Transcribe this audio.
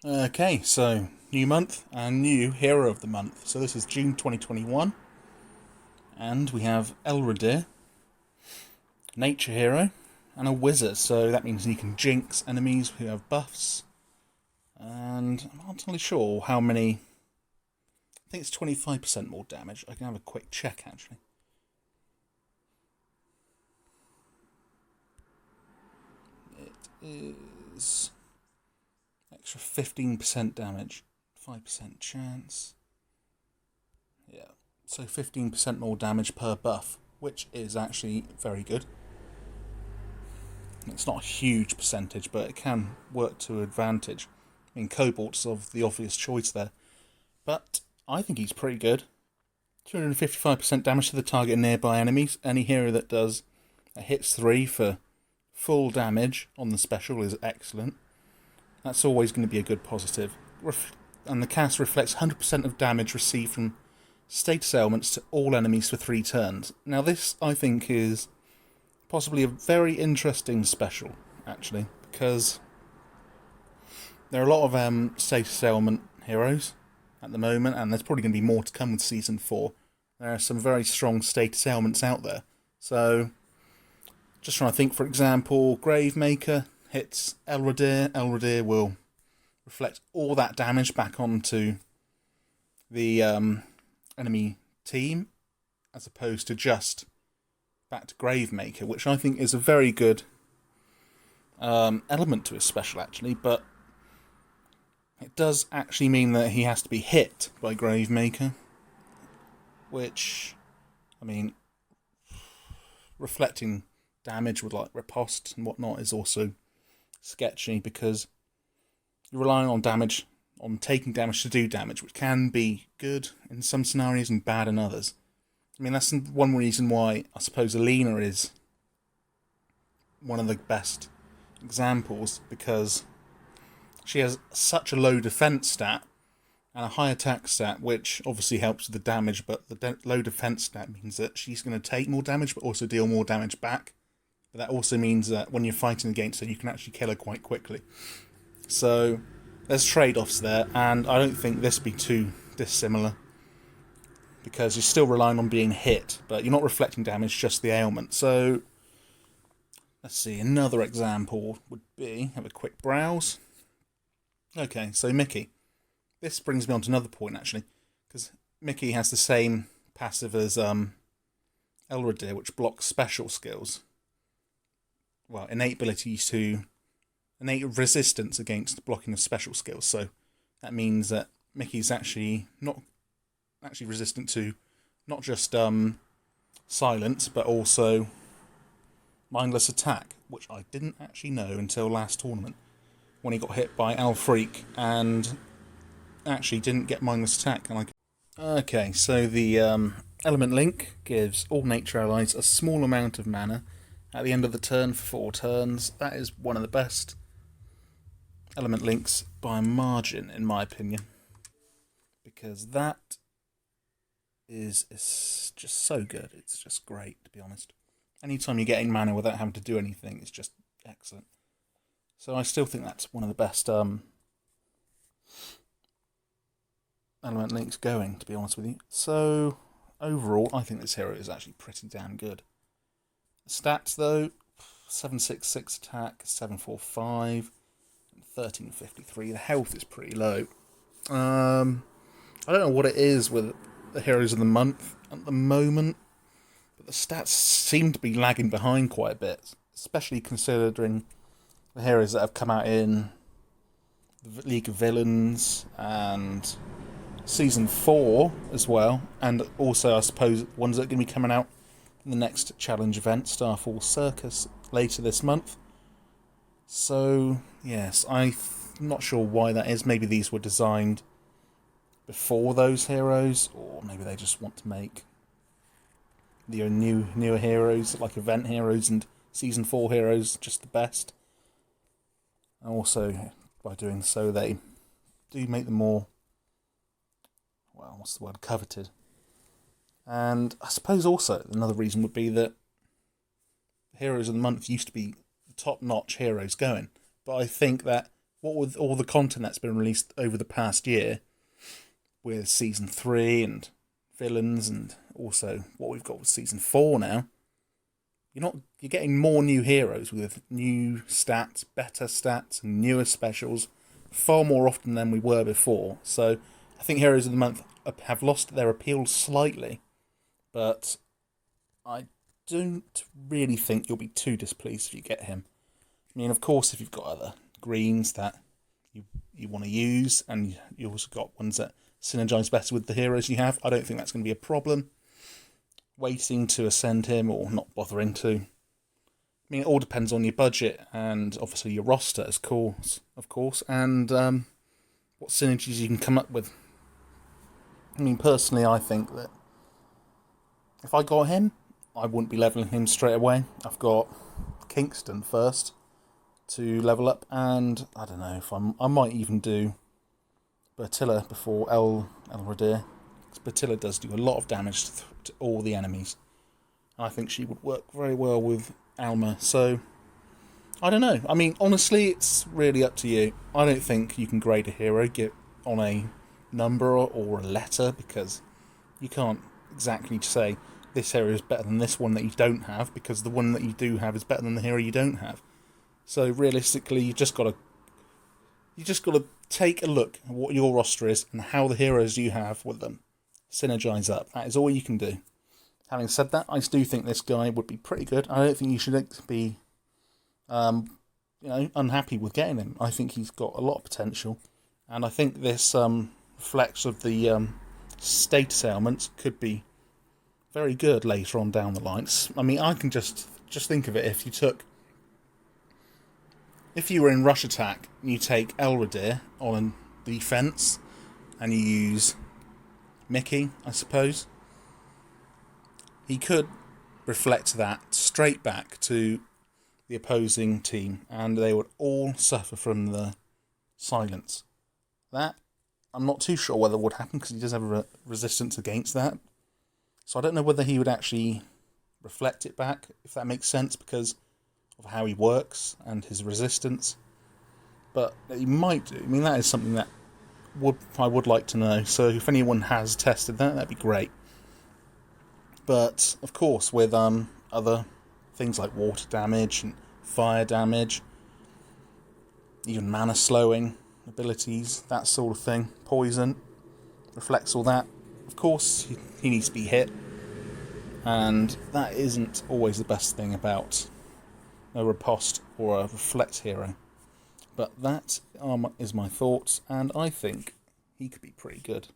Okay, so new month and new hero of the month. So this is June 2021, and we have Elradir, nature hero, and a wizard. So that means he can jinx enemies who have buffs. And I'm not entirely sure how many. I think it's 25% more damage. I can have a quick check actually. It is extra 15% damage, 5% chance. Yeah, so 15% more damage per buff, which is actually very good. It's not a huge percentage, but it can work to advantage. I mean, Cobalt's of the obvious choice there, but I think he's pretty good. 255% damage to the target and nearby enemies. Any hero that does hits 3 for full damage on the special is excellent. That's always going to be a good positive. And the cast reflects 100% of damage received from status ailments to all enemies for 3 turns. Now this, I think, is possibly a very interesting special, actually, because there are a lot of status ailment heroes at the moment, and there's probably going to be more to come with Season 4. There are some very strong status ailments out there. So, just trying to think, for example, Gravemaker hits Elradir. Elradir will reflect all that damage back onto the enemy team, as opposed to just back to Gravemaker, which I think is a very good element to his special, actually, but it does actually mean that he has to be hit by Gravemaker, which, I mean, reflecting damage with like riposte and whatnot is also sketchy, because you're relying on damage, on taking damage to do damage, which can be good in some scenarios and bad in others. I mean, that's one reason why I suppose Alina is one of the best examples, because she has such a low defense stat and a high attack stat, which obviously helps with the damage, but the low defense stat means that she's going to take more damage but also deal more damage back. But that also means that when you're fighting against her, you can actually kill her quite quickly. So there's trade-offs there, and I don't think this be too dissimilar, because you're still relying on being hit, but you're not reflecting damage, just the ailment. So let's see, another example would be, have a quick browse. Okay, so Mickey. This brings me on to another point, actually, because Mickey has the same passive as Elradir, which blocks special skills. Well, innate resistance against blocking of special skills. So that means that Mickey's actually not actually resistant to not just silence, but also mindless attack, which I didn't actually know until last tournament, when he got hit by Alfreak and actually didn't get mindless attack. Okay, so the element link gives all nature allies a small amount of mana at the end of the turn for 4 turns. That is one of the best element links by a margin, in my opinion, because that is just so good. It's just great, to be honest. Anytime you're getting mana without having to do anything, it's just excellent. So I still think that's one of the best element links going, to be honest with you. So overall, I think this hero is actually pretty damn good. Stats though, 766 attack, 745, and 1353. The health is pretty low. I don't know what it is with the heroes of the month at the moment, but the stats seem to be lagging behind quite a bit, especially considering the heroes that have come out in the League of Villains and Season 4 as well, and also I suppose ones that are going to be coming out in the next challenge event, Starfall Circus, later this month. So yes, I'm not sure why that is. Maybe these were designed before those heroes, or maybe they just want to make the newer heroes, like event heroes and Season 4 heroes, just the best. And also, by doing so, they do make them more, well, what's the word, coveted. And I suppose also another reason would be that Heroes of the Month used to be the top-notch heroes going. But I think that what with all the content that's been released over the past year, with Season 3 and villains, and also what we've got with Season 4 now, you're getting more new heroes with new stats, better stats, and newer specials far more often than we were before. So I think Heroes of the Month have lost their appeal slightly, but I don't really think you'll be too displeased if you get him. I mean, of course, if you've got other greens that you want to use, and you also got ones that synergize better with the heroes you have, I don't think that's going to be a problem. Waiting to ascend him or not bothering to. I mean, it all depends on your budget and obviously your roster, of course, and what synergies you can come up with. I mean, personally, I think that if I got him, I wouldn't be leveling him straight away. I've got Kingston first to level up, and I don't know if I might even do Bertilla before Elradir. Bertilla does do a lot of damage to all the enemies. I think she would work very well with Alma. So, I don't know. I mean, honestly, it's really up to you. I don't think you can grade a hero on a number or a letter, because you can't exactly say this hero is better than this one that you don't have, because the one that you do have is better than the hero you don't have. So realistically, you just got to take a look at what your roster is and how the heroes you have with them synergize up. That is all you can do. Having said that, I do think this guy would be pretty good. I don't think you should be, unhappy with getting him. I think he's got a lot of potential, and I think this flex of the status ailments could be very good later on down the lines. I mean, I can just think of it. If you were in rush attack, you take Elradir on defense, and you use Mickey, I suppose, he could reflect that straight back to the opposing team, and they would all suffer from the silence. That, I'm not too sure whether would happen, because he does have a resistance against that. So I don't know whether he would actually reflect it back, if that makes sense, because of how he works and his resistance. But he might do. I mean, that is something that I would like to know. So if anyone has tested that, that'd be great. But of course, with other things like water damage and fire damage, even mana slowing abilities, that sort of thing, poison, reflects all that. Of course, he needs to be hit, and that isn't always the best thing about a riposte or a reflect hero. But that is my thoughts, and I think he could be pretty good.